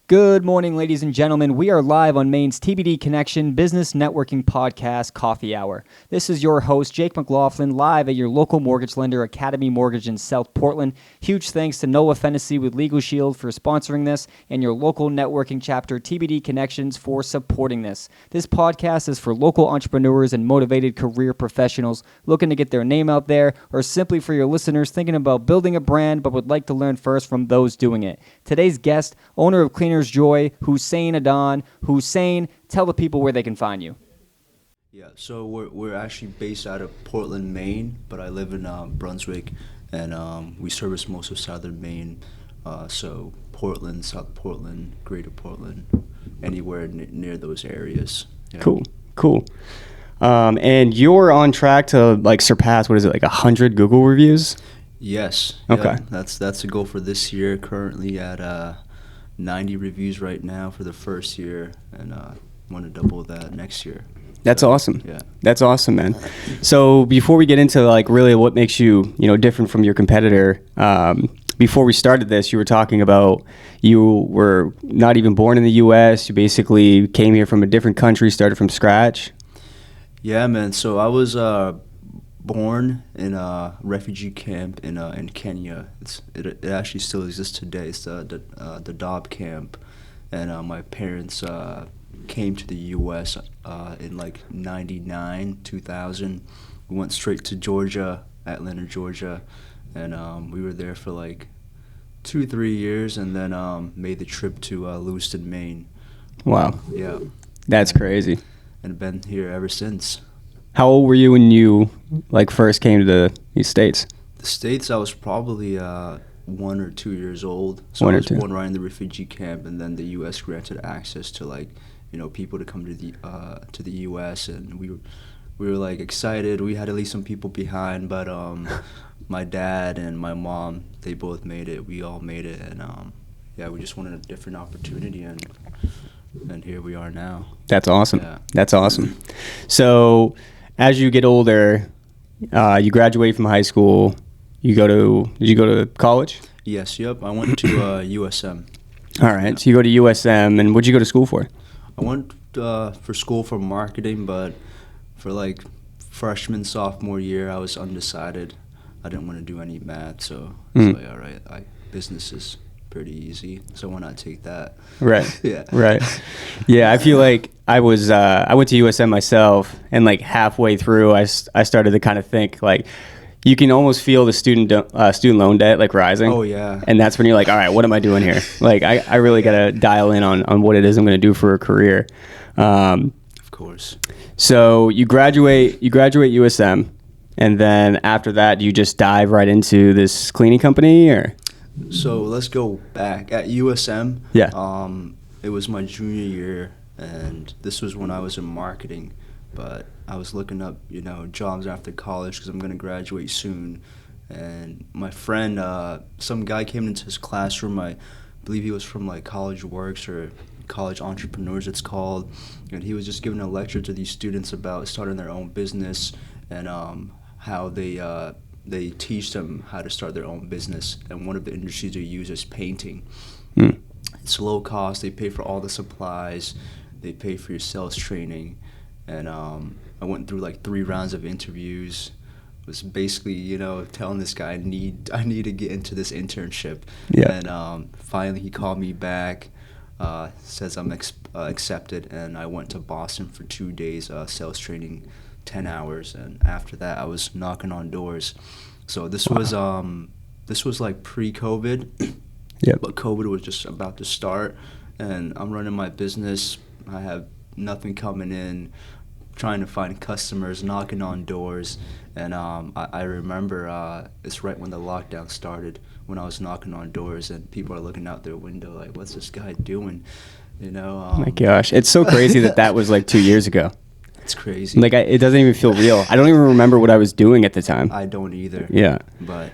Good morning, ladies and gentlemen. We are live on Maine's TBD Connection Business Networking Podcast Coffee Hour. This is your host, Jake McLaughlin, live at your local mortgage lender, Academy Mortgage in South Portland. Huge thanks to Noah Fennessy with Legal Shield for sponsoring this and your local networking chapter, TBD Connections, for supporting this. This podcast is for local entrepreneurs and motivated career professionals looking to get their name out there, or simply for your listeners thinking about building a brand but would like to learn first from those doing it. Today's guest, owner of Cleaner's Joy, Hussein Adan. Hussein, tell the people where they can find you. Yeah, so we're actually based out of Portland, Maine, but I live in Brunswick, and we service most of southern Maine. So Portland, South Portland, Greater Portland, anywhere near those areas. Yeah. Cool. And you're on track to surpass, what is it, 100 Google reviews? Yes. Okay. Yeah, that's the goal for this year. Currently at 90 reviews right now for the first year, and want to double that next year. That's awesome. Yeah. That's awesome, man. So before we get into really what makes you, different from your competitor, before we started this, you were talking about you were not even born in the U.S. You basically came here from a different country, started from scratch. Yeah, man. So I was born in a refugee camp in Kenya. It actually still exists today. It's the Dadaab camp, and my parents came to the U.S. In 99, 2000. We went straight to Georgia, Atlanta, Georgia, and we were there for 2-3 years, and then made the trip to Lewiston, Maine. Wow. Yeah. That's crazy. And been here ever since. How old were you when you first came to the States? The States, I was probably 1 or 2 years old. So One I or was two. born right in the refugee camp, and then the U.S. granted access to people to come to the U.S. and we were excited. We had to leave some people behind, but my dad and my mom, they both made it. We all made it, and we just wanted a different opportunity, and here we are now. That's awesome. Yeah. That's awesome. So as you get older, you graduate from high school. Did you go to college? Yes, yep. I went to USM. All right. Yeah. So you go to USM, and what'd you go to school for? I went for school for marketing, but for freshman, sophomore year, I was undecided. I didn't want to do any math, so it's all right, business is pretty easy, so why not take that? Right. Yeah. Right. Yeah, I feel like I went to USM myself, and halfway through, I started to kind of think you can almost feel the student loan debt rising. Oh yeah. And that's when you're all right, what am I doing here? I really gotta dial in on what it is I'm gonna do for a career. Of course. So you graduate USM, and then after that, you just dive right into this cleaning company, or? So let's go back at USM. Yeah. It was my junior year, and this was when I was in marketing, but I was looking up, jobs after college because I'm going to graduate soon. And my friend, some guy came into his classroom. I believe he was from College Works or College Entrepreneurs, it's called. And he was just giving a lecture to these students about starting their own business and how they teach them how to start their own business. And one of the industries they use is painting. It's low cost. They pay for all the supplies. They pay for your sales training. And I went through 3 rounds of interviews. Was basically, telling this guy I need to get into this internship. Yeah. And finally he called me back, says I'm accepted, and I went to Boston for 2 days, sales training, 10 hours, and after that I was knocking on doors. So this was pre-COVID. Yep. But COVID was just about to start, and I'm running my business. I have nothing coming in, trying to find customers, knocking on doors, and I remember it's right when the lockdown started, when I was knocking on doors, and people are looking out their window what's this guy doing? Oh my gosh, it's so crazy that was 2 years ago. It's crazy. It doesn't even feel real. I don't even remember what I was doing at the time. I don't either. Yeah. But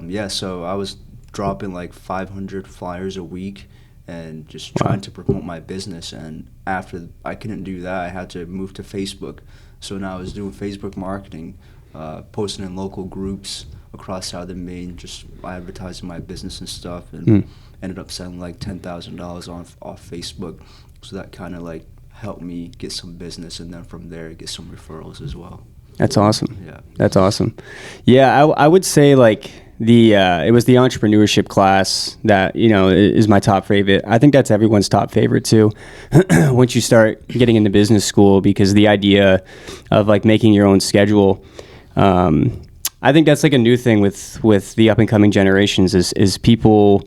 yeah, so I was dropping 500 flyers a week and just trying to promote my business. And after I couldn't do that, I had to move to Facebook. So now I was doing Facebook marketing, posting in local groups, across southern Maine, just advertising my business and stuff, and ended up selling like $10,000 off Facebook. So that kind of like helped me get some business, and then from there get some referrals as well. That's awesome. Yeah. That's awesome. Yeah, I would say like it was the entrepreneurship class that, you know, is my top favorite. I think that's everyone's top favorite too. Once you start getting into business school, because the idea of like making your own schedule, I think that's like a new thing with the up and coming generations is people,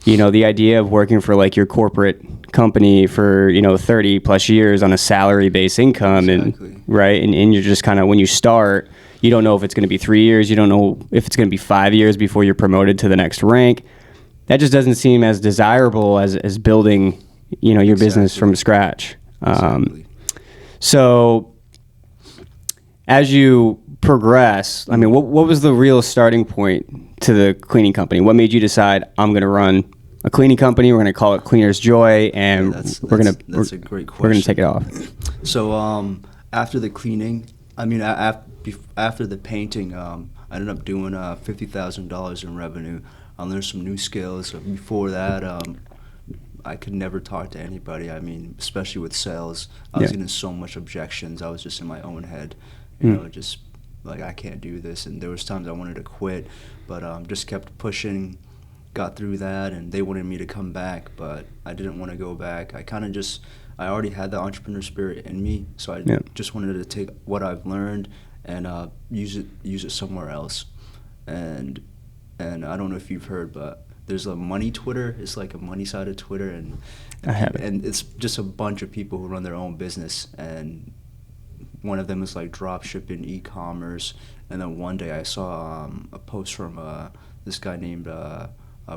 you know, the idea of working for like your corporate company for, you know, 30 plus years on a salary based income. Exactly. And right. And you're just kind of, when you start, you don't know if it's going to be 3 years. You don't know if it's going to be 5 years before you're promoted to the next rank. That just doesn't seem as desirable as building, you know, your business from scratch. Exactly. So as you progress, I mean, what was the real starting point to the cleaning company? What made you decide, I'm going to run a cleaning company, we're going to call it Cleaner's Joy, and that's a great question. We're going to take it off. So after the cleaning, I mean, after the painting, I ended up doing $50,000 in revenue. I learned some new skills. Before that, I could never talk to anybody. I mean, especially with sales, I was getting so much objections. I was just in my own head, you know, just like, I can't do this. And there was times I wanted to quit, but just kept pushing. Got through that, and they wanted me to come back, but I didn't want to go back. I already had the entrepreneur spirit in me, so I just wanted to take what I've learned and use it somewhere else. And I don't know if you've heard, but there's a money Twitter. It's like a money side of Twitter, and I have it. And it's just a bunch of people who run their own business, and one of them is like drop shipping, e-commerce. And then one day I saw a post from this guy named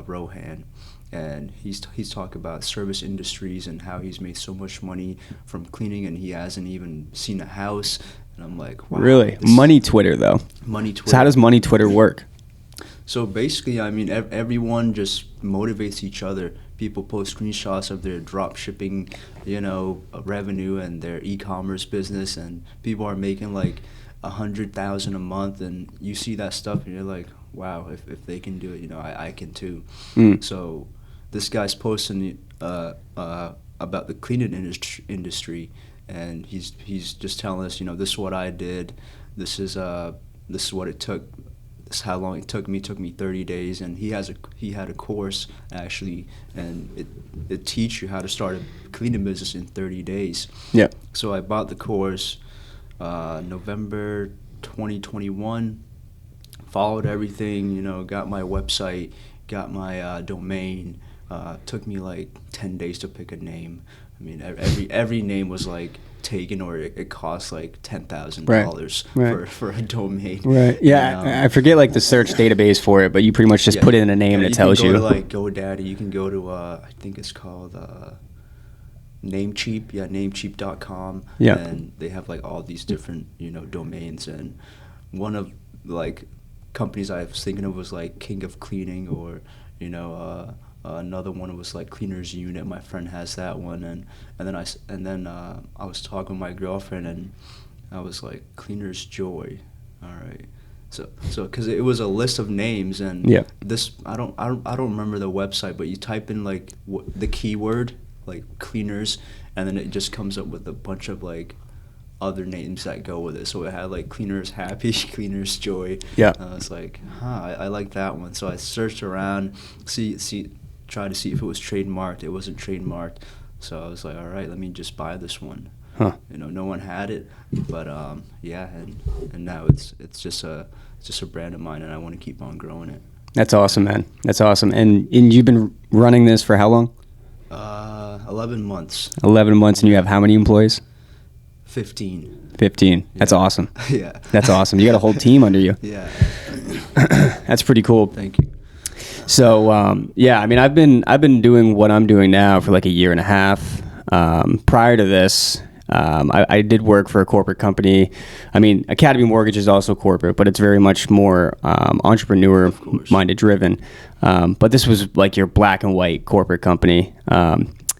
Rohan, and he's talking about service industries and how he's made so much money from cleaning, and he hasn't even seen a house. And I'm like, wow. Really? Money Twitter, though. Money Twitter. So how does Money Twitter work? So basically, I mean, everyone just motivates each other. People post screenshots of their drop shipping, you know, revenue and their e-commerce business, and people are making like $100,000 a month, and you see that stuff, and you're like, wow, if they can do it, you know, I can too. So this guy's posting about the cleaning industry, and he's just telling us, you know, this is what I did. This is what it took. This is how long it took me. It took me 30 days, and he had a course actually, and it teach you how to start a cleaning business in 30 days. Yeah. So I bought the course November 2021. Followed everything, you know, got my website, got my domain. Took me like 10 days to pick a name. I mean, every name was like taken, or it cost like $10,000 for a domain. Right. Yeah, and, I forget like the search database for it, but you pretty much just put in a name and it tells you. You can go to like GoDaddy. You can go to I think it's called Namecheap. Yeah, Namecheap.com. Yeah. And they have like all these different, you know, domains, and one of like companies I was thinking of was like King of Cleaning, or you know, another one was like Cleaners Unit. My friend has that one, and then I was talking with my girlfriend, and I was like, Cleaner's Joy. All right, so because it was a list of names, and this I don't remember the website, but you type in like the keyword like cleaners, and then it just comes up with a bunch of like other names that go with it. So it had like Cleaner's Happy, Cleaner's Joy. Yeah. I was like, I like that one. So I searched around, tried to see if it was trademarked. It wasn't trademarked. So I was like, all right, let me just buy this one. You know, no one had it, but yeah, and now it's just a brand of mine, and I want to keep on growing it. That's awesome, man. That's awesome. And you've been running this for how long? 11 months. 11 months, and you have how many employees? 15. That's awesome. Yeah. That's awesome. You got a whole team under you. Yeah. That's pretty cool. Thank you. So, yeah, I mean, I've been doing what I'm doing now for like a year and a half. Prior to this, I did work for a corporate company. I mean, Academy Mortgage is also corporate, but it's very much more entrepreneur-minded driven. But this was like your black and white corporate company.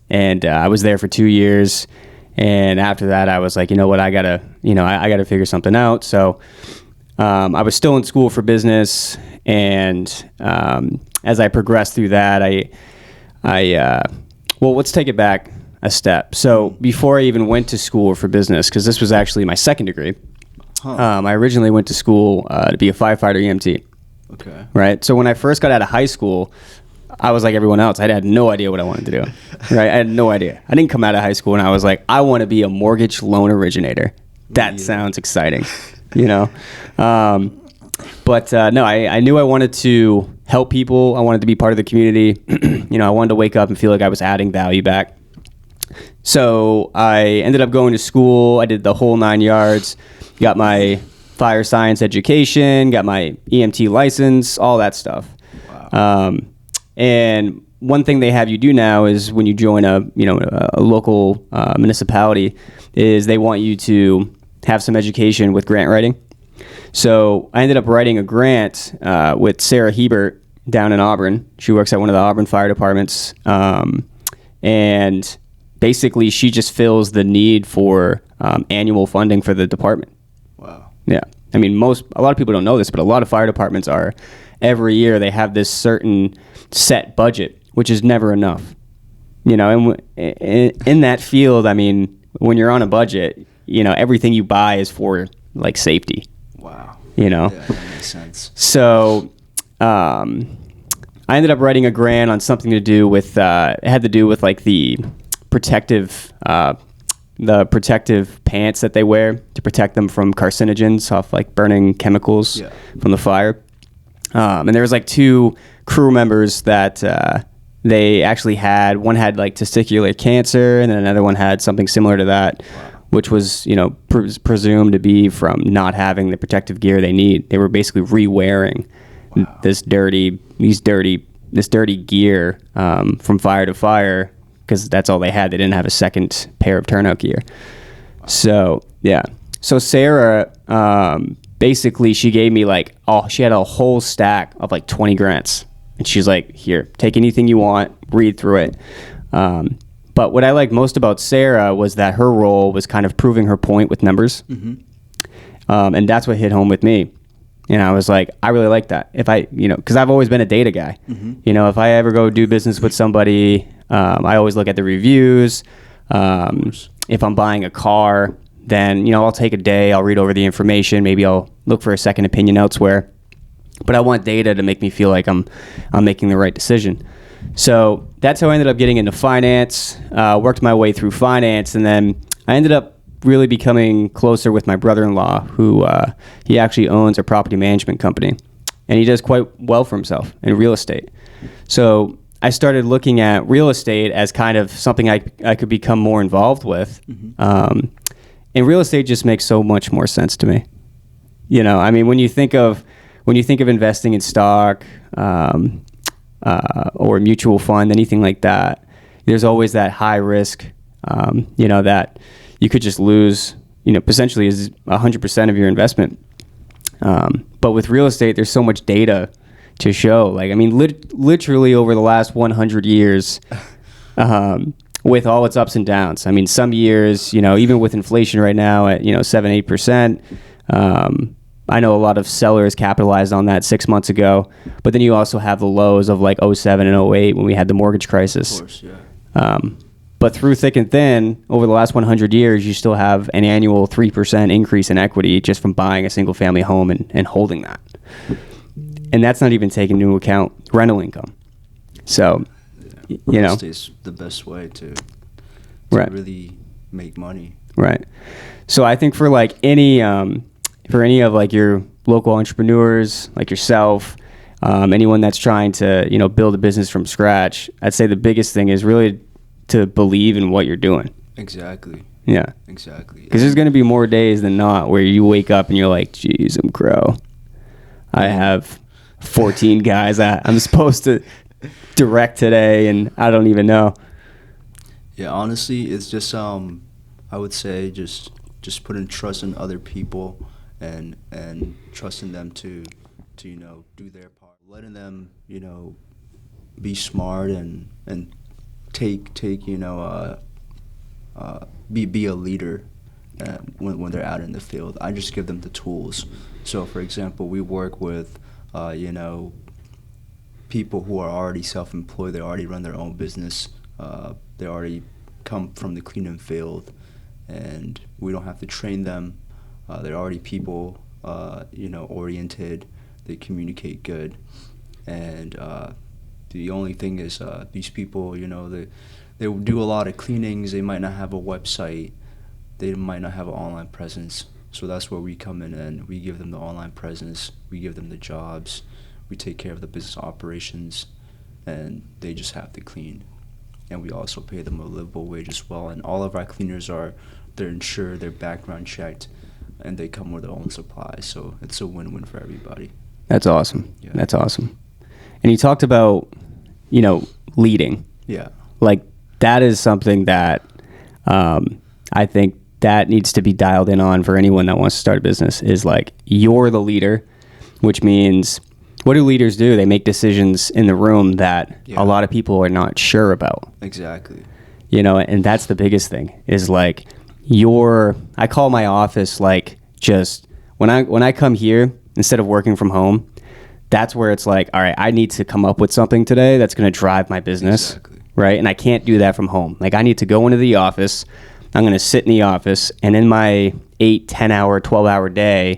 And I was there for 2 years. And after that, I was like, you know what, I gotta figure something out. So I was still in school for business, and as I progressed through that, well, let's take it back a step. So before I even went to school for business, because this was actually my second degree, I originally went to school to be a firefighter EMT. Okay. Right. So when I first got out of high school, I was like everyone else. I had no idea what I wanted to do. Right. I had no idea. I didn't come out of high school and I was like, I want to be a mortgage loan originator. That sounds exciting, you know? But no, I knew I wanted to help people. I wanted to be part of the community. You know, I wanted to wake up and feel like I was adding value back. So I ended up going to school. I did the whole 9 yards, got my fire science education, got my EMT license, all that stuff. Wow. And one thing they have you do now is when you join a local municipality is they want you to have some education with grant writing. So I ended up writing a grant with Sarah Hebert down in Auburn. She works at one of the Auburn fire departments. And basically she just fills the need for annual funding for the department. Wow. Yeah. I mean, a lot of people don't know this, but a lot of fire departments are, every year they have this certain set budget, which is never enough. You know, and in that field, I mean, when you're on a budget, you know, everything you buy is for like safety. Wow. You know? Yeah, that makes sense. So, I ended up writing a grant on something to do with, it had to do with like the protective pants that they wear to protect them from carcinogens off like burning chemicals from the fire. And there was like two crew members that they actually had. One had like testicular cancer, and then another one had something similar to that, which was, you know, presumed to be from not having the protective gear they need. They were basically re-wearing this dirty gear from fire to fire, because that's all they had. They didn't have a second pair of turnout gear. So, yeah. So Sarah, basically she gave me like, she had a whole stack of like 20 grants. And she's like, here, take anything you want, read through it. But what I liked most about Sarah was that her role was kind of proving her point with numbers. Mm-hmm. And that's what hit home with me. And I was like, I really like that. If I, you know, because I've always been a data guy. Mm-hmm. You know, if I ever go do business with somebody, I always look at the reviews. If I'm buying a car, then, you know, I'll take a day, I'll read over the information. Maybe I'll look for a second opinion elsewhere. But I want data to make me feel like I'm making the right decision. So that's how I ended up getting into finance, worked my way through finance, and then I ended up really becoming closer with my brother-in-law, who he actually owns a property management company, and he does quite well for himself in real estate. So I started looking at real estate as kind of something I could become more involved with. Mm-hmm. And real estate just makes so much more sense to me. You know, I mean, when you think of investing in stock or a mutual fund, anything like that, there's always that high risk, you know, that you could just lose, you know, potentially is 100% of your investment. But with real estate, there's so much data to show. Like, I mean, literally over the last 100 years, with all its ups and downs. I mean, some years, you know, even with inflation right now at, you know, 7-8%, I know a lot of sellers capitalized on that 6 months ago, but then you also have the lows of like 07 and 08 when we had the mortgage crisis. Of course, yeah. But through thick and thin, over the last 100 years, you still have an annual 3% increase in equity just from buying a single family home and holding that. And that's not even taking into account rental income. So, you know. Real estate's the best way to really make money. Right. So I think for like any of like your local entrepreneurs like yourself, anyone that's trying to, you know, build a business from scratch, I'd say the biggest thing is really to believe in what you're doing. Exactly. Yeah. Exactly. Because there's going to be more days than not where you wake up and you're like, geez, I'm crow. I have 14 guys I'm supposed to direct today and I don't even know. Yeah, honestly, it's just I would say just putting trust in other people and trusting them to you know, do their part, letting them, you know, be smart and take you know, be a leader when they're out in the field. I just give them the tools, So, for example, we work with, people who are already self-employed. They already run their own business. They already come from the cleaning field, and we don't have to train them. They're already people, oriented. They communicate good, and the only thing is these people, they do a lot of cleanings. They might not have a website. They might not have an online presence. So that's where we come in, and we give them the online presence. We give them the jobs. We take care of the business operations, and they just have to clean. And we also pay them a livable wage as well. And all of our cleaners they're insured, they're background checked, and they come with their own supplies. So it's a win-win for everybody. That's awesome. Yeah. That's awesome. And you talked about, leading. Yeah. Like, that is something that I think that needs to be dialed in on for anyone that wants to start a business, is like, you're the leader, which means, what do leaders do? They make decisions in the room that a lot of people are not sure about. Exactly. And that's the biggest thing, is like, I call my office, like, just when I come here, instead of working from home, that's where it's like, all right, I need to come up with something today that's going to drive my business. Exactly. Right? And I can't do that from home. Like, I need to go into the office. I'm going to sit in the office, and in my 8, 10-hour, 12-hour day,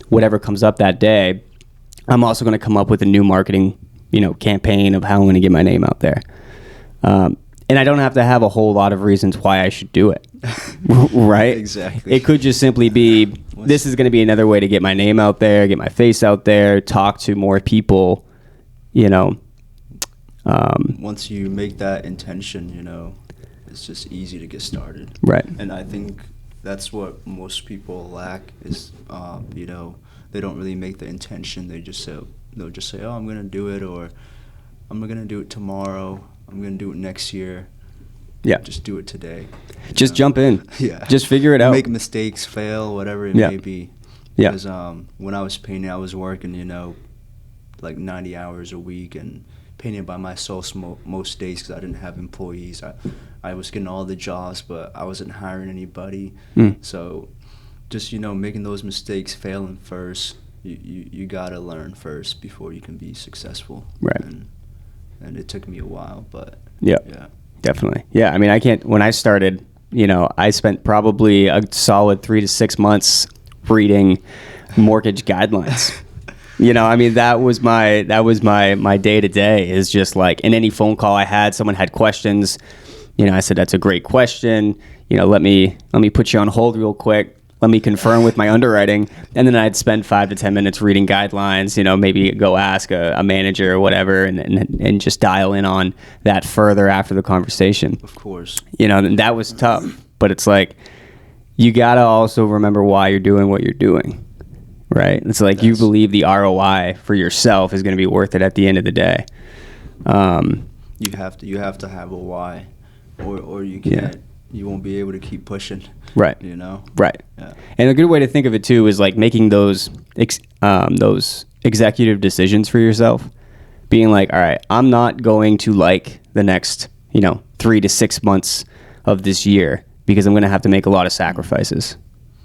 whatever comes up that day, I'm also going to come up with a new marketing, campaign of how I'm going to get my name out there. And I don't have to have a whole lot of reasons why I should do it. Right? Exactly. It could just simply be, this is going to be another way to get my name out there, get my face out there, talk to more people, Once you make that intention, it's just easy to get started. Right. And I think that's what most people lack is, they don't really make the intention. They'll just say, oh, I'm going to do it, or I'm going to do it tomorrow. I'm going to do it next year. Yeah. Just do it today. Just jump in. Yeah. Just figure it out. Make mistakes, fail, whatever it may be. Yeah. Because when I was painting, I was working, like 90 hours a week and painting by myself most days because I didn't have employees. I was getting all the jobs, but I wasn't hiring anybody. So just, making those mistakes, failing first. You got to learn first before you can be successful. Right. And it took me a while, but yeah. Definitely. Yeah. I mean, when I started, I spent probably a solid 3 to 6 months reading mortgage guidelines. That was my day to day, is just like, in any phone call I had, someone had questions, I said, that's a great question. Let me put you on hold real quick. Let me confirm with my underwriting. And then I'd spend 5 to 10 minutes reading guidelines, maybe go ask a manager or whatever, and just dial in on that further after the conversation. Of course. And that was tough, but it's like, you got to also remember why you're doing what you're doing, right? It's like, you believe the ROI for yourself is going to be worth it at the end of the day. You have to have a why, or you can't. You won't be able to keep pushing. Right. Right. Yeah. And a good way to think of it too is like making those executive decisions for yourself, being like, all right, I'm not going to like the next, 3 to 6 months of this year, because I'm going to have to make a lot of sacrifices.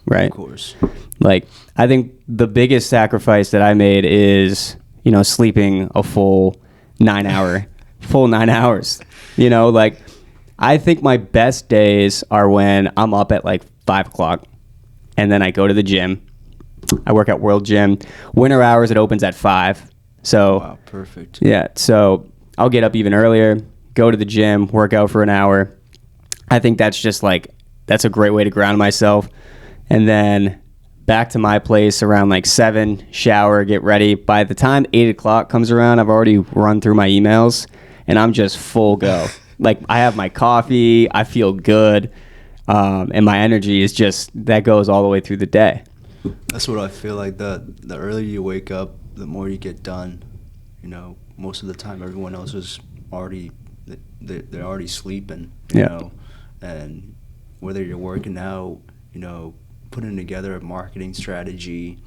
Right. Of course. Like, I think the biggest sacrifice that I made is, sleeping a full 9 hours, like, I think my best days are when I'm up at like 5 o'clock, and then I go to the gym. I work at World Gym. Winter hours, it opens at 5. So, wow, perfect. Yeah. So I'll get up even earlier, go to the gym, work out for an hour. I think that's a great way to ground myself. And then back to my place around like 7, shower, get ready. By the time 8 o'clock comes around, I've already run through my emails, and I'm just full go. Like, I have my coffee, I feel good, and my energy is just, that goes all the way through the day. That's what I feel like. The earlier you wake up, the more you get done. Most of the time everyone else is already, they're already sleeping, know, and whether you're working out, putting together a marketing strategy,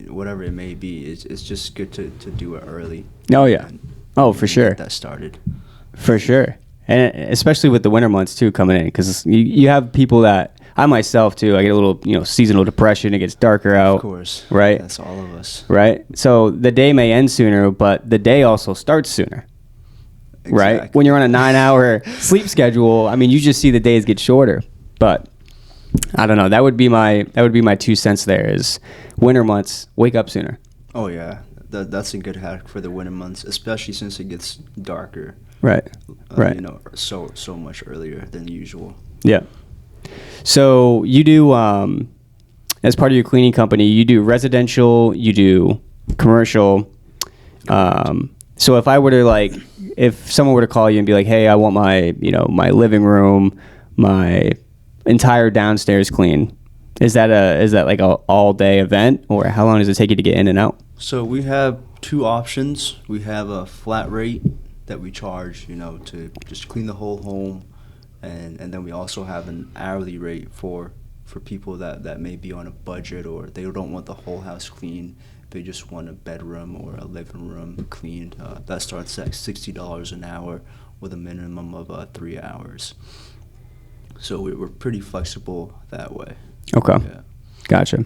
whatever it may be, it's just good to do it early. Oh, yeah. For sure. Get that started. For sure. And especially with the winter months too coming in, because you have people that I myself too, I get a little, seasonal depression. It gets darker out. Of course. Right? That's all of us. Right? So the day may end sooner, but the day also starts sooner. Exactly. Right? When you're on a 9-hour sleep schedule, I mean, you just see the days get shorter. But I don't know. That would be my 2 cents there is winter months, wake up sooner. Oh, yeah. That's a good hack for the winter months, especially since it gets darker. Right. Right. So much earlier than usual. Yeah. So you do, as part of your cleaning company, you do residential, you do commercial. So if I were to if someone were to call you and be like, hey, I want my, my living room, my entire downstairs clean, is that like a all day event, or how long does it take you to get in and out? So we have 2 options. We have a flat rate that we charge, to just clean the whole home. And then we also have an hourly rate for people that may be on a budget, or they don't want the whole house clean. They just want a bedroom or a living room cleaned. That starts at $60 an hour with a minimum of 3 hours. So we're pretty flexible that way. Okay. Yeah. Gotcha.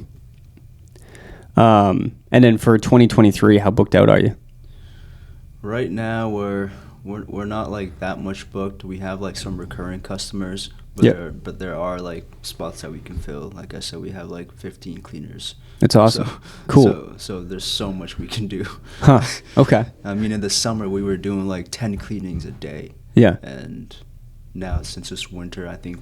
And then for 2023, how booked out are you? Right now we're not that much booked. We have some recurring customers, but there are spots that we can fill. Like I said, we have 15 cleaners. That's awesome. Cool. So there's so much we can do. Huh. Okay. I mean, in the summer we were doing 10 cleanings a day. Yeah. And now since it's winter, I think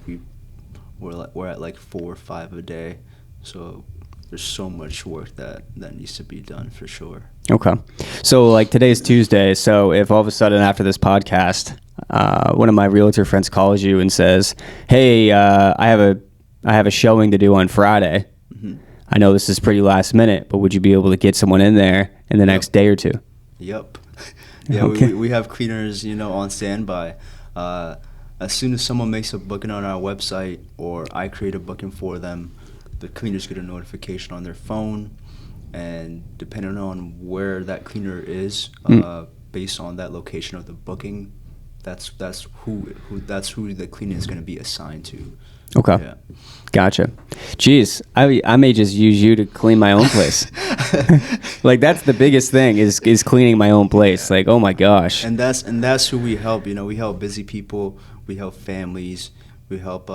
we're at 4 or 5 a day. So there's so much work that needs to be done for sure. Okay. So today's Tuesday. So if all of a sudden after this podcast, one of my realtor friends calls you and says, hey, I have a showing to do on Friday. Mm-hmm. I know this is pretty last minute, but would you be able to get someone in there in the next day or two? Yep. Yeah, okay. we have cleaners, on standby. As soon as someone makes a booking on our website, or I create a booking for them, the cleaners get a notification on their phone, and depending on where that cleaner is, based on that location of the booking, that's who the cleaning is going to be assigned to. Okay. Yeah. Gotcha. Jeez, I may just use you to clean my own place. That's the biggest thing is cleaning my own place. Yeah. Oh my gosh. And that's who we help. We help busy people. We help families. We help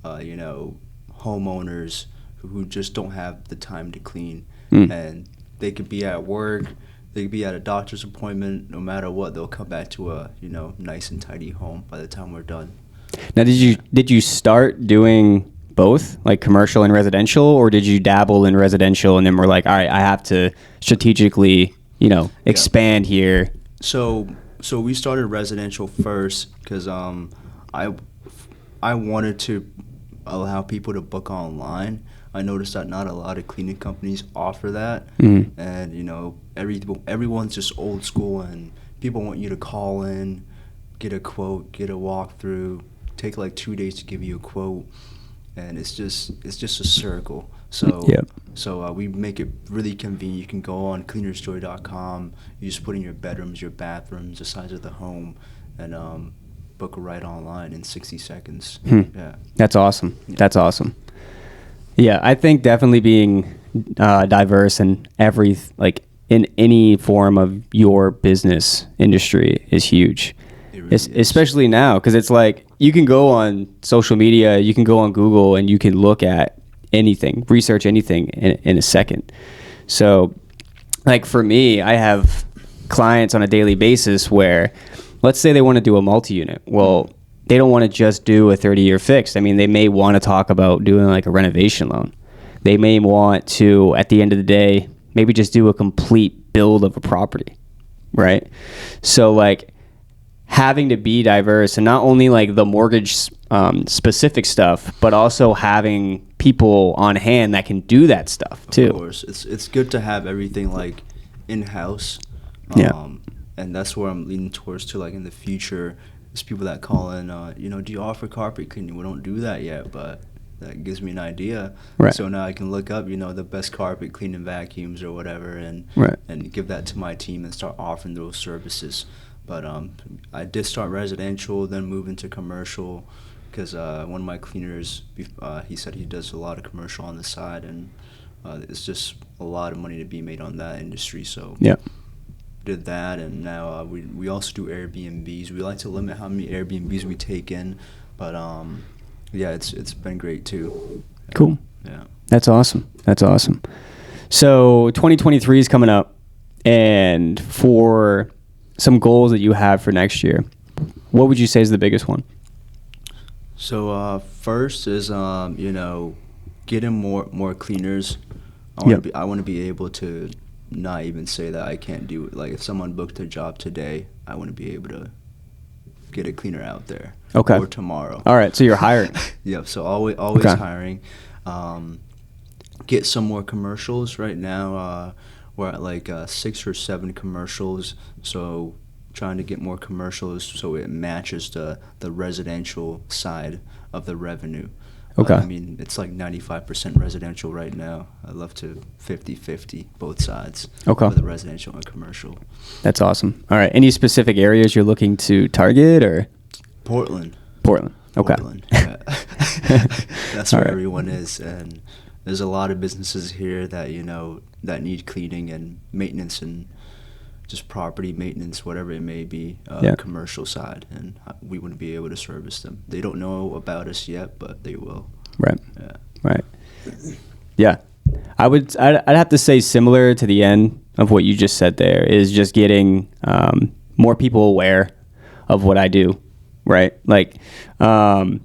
homeowners who just don't have the time to clean. And they could be at work, they could be at a doctor's appointment. No matter what, they'll come back to a nice and tidy home by the time we're done. Now, did you start doing both, commercial and residential, or did you dabble in residential and then we're like, all right, I have to strategically expand here? So we started residential first because I wanted to allow people to book online. I noticed that not a lot of cleaning companies offer that. Mm-hmm. And everyone's just old school, and people want you to call in, get a quote, get a walkthrough, take 2 days to give you a quote, and it's just a circle. So yep. So we make it really convenient. You can go on cleanerstory.com. You just put in your bedrooms, your bathrooms, the size of the home, and book right online in 60 seconds. Yeah. That's awesome. Yeah. That's awesome. Yeah, I think definitely being diverse in in any form of your business industry is huge. It really is. Especially now, because it's you can go on social media, you can go on Google, and you can look at anything, research anything in a second. So, for me, I have clients on a daily basis where, let's say they want to do a multi-unit. Well, they don't want to just do a 30-year fixed. I mean, they may want to talk about doing a renovation loan. They may want to, at the end of the day, maybe just do a complete build of a property, right? So having to be diverse, and not only the mortgage specific stuff, but also having people on hand that can do that stuff too. Of course, it's good to have everything in-house. Yeah. And that's where I'm leaning towards to in the future. There's people that call in, do you offer carpet cleaning? We don't do that yet, but that gives me an idea. Right. So now I can look up, the best carpet cleaning vacuums or whatever, and right. and give that to my team and start offering those services. But I did start residential, then move into commercial, because one of my cleaners, he said he does a lot of commercial on the side, and it's just a lot of money to be made on that industry. So Yeah. did that, and now we also do Airbnbs. We like to limit how many Airbnbs we take in, but yeah, it's been great too. Cool. Yeah. That's awesome. That's awesome. So 2023 is coming up, and for some goals that you have for next year, what would you say is the biggest one? So first is getting more cleaners. I want to be able to not even say that I can't do it. Like if someone booked a job today, I want to be able to get a cleaner out there. Okay. Or tomorrow. All right. So you're hiring. Yep. So always Okay. hiring. Get some more commercials. Right now, we're at like 6 or 7 commercials. So trying to get more commercials so it matches the residential side of the revenue. Okay. I mean, it's like 95% residential right now. I'd love to 50-50, both sides. Okay. For the residential and commercial. That's awesome. All right. Any specific areas you're looking to target, or? Portland. Okay. Portland, yeah. That's All where right. everyone is, and there's a lot of businesses here that that need cleaning and maintenance and just property maintenance, whatever it may be, Yeah. commercial side, and we wouldn't be able to service them. They don't know about us yet, but they will. Right. Yeah. Right. Yeah. I'd have to say similar to the end of what you just said there is just getting more people aware of what I do. Right. Like, the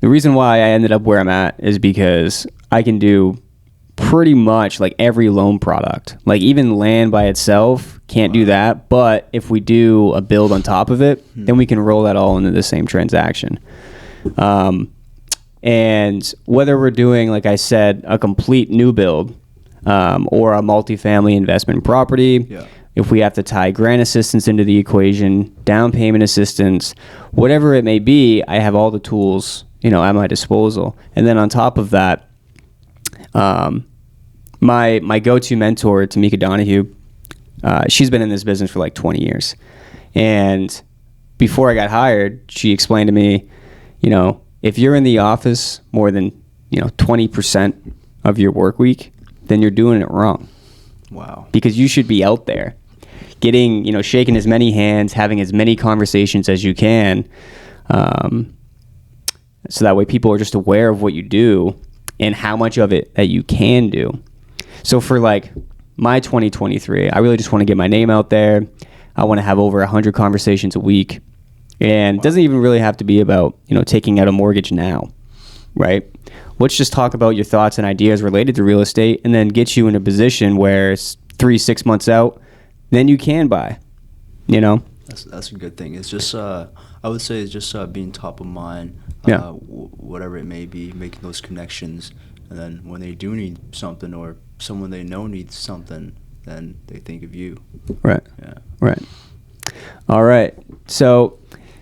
reason why I ended up where I'm at is because I can do pretty much like every loan product. Like even land by itself can't do that. But if we do a build on top of it, then we can roll that all into the same transaction. And whether we're doing, like I said, a complete new build or a multifamily investment property, Yeah. if we have to tie grant assistance into the equation, down payment assistance, whatever it may be, I have all the tools, at my disposal. And then on top of that, my go-to mentor, Tamika Donahue, she's been in this business for like 20 years. And before I got hired, she explained to me, if you're in the office more than, 20% of your work week, then you're doing it wrong. Wow. Because you should be out there getting, shaking as many hands, having as many conversations as you can. So that way people are just aware of what you do and how much of it that you can do. So for like my 2023, I really just want to get my name out there. I want to have over 100 conversations a week. And it doesn't even really have to be about, taking out a mortgage now, right? Let's just talk about your thoughts and ideas related to real estate and then get you in a position where it's 3-6 months out, then you can buy, That's a good thing. It's just I would say it's just being top of mind. Yeah. Whatever it may be, making those connections, and then when they do need something or someone they know needs something, then they think of you. Right. Yeah. Right. All right. So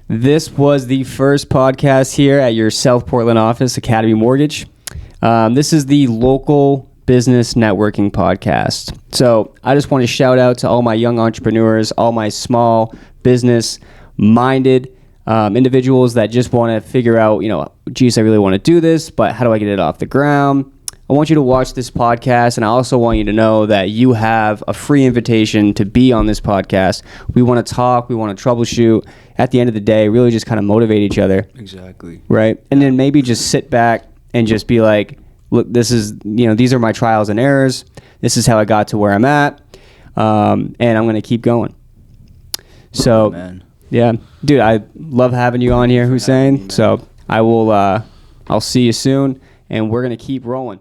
this was the first podcast here at your South Portland office, Academy Mortgage. This is the local business networking podcast. So I just want to shout out to all my young entrepreneurs, all my small business minded individuals that just want to figure out, geez, I really want to do this, but how do I get it off the ground? I want you to watch this podcast, and I also want you to know that you have a free invitation to be on this podcast. We want to talk. We want to troubleshoot. At the end of the day, really just kind of motivate each other. Exactly. Right? And then maybe just sit back and just be like, look, this is, these are my trials and errors. This is how I got to where I'm at. And I'm going to keep going. So, Oh, man. yeah, dude, I love having you on here, Hussein. So I will, I'll see you soon, and we're going to keep rolling.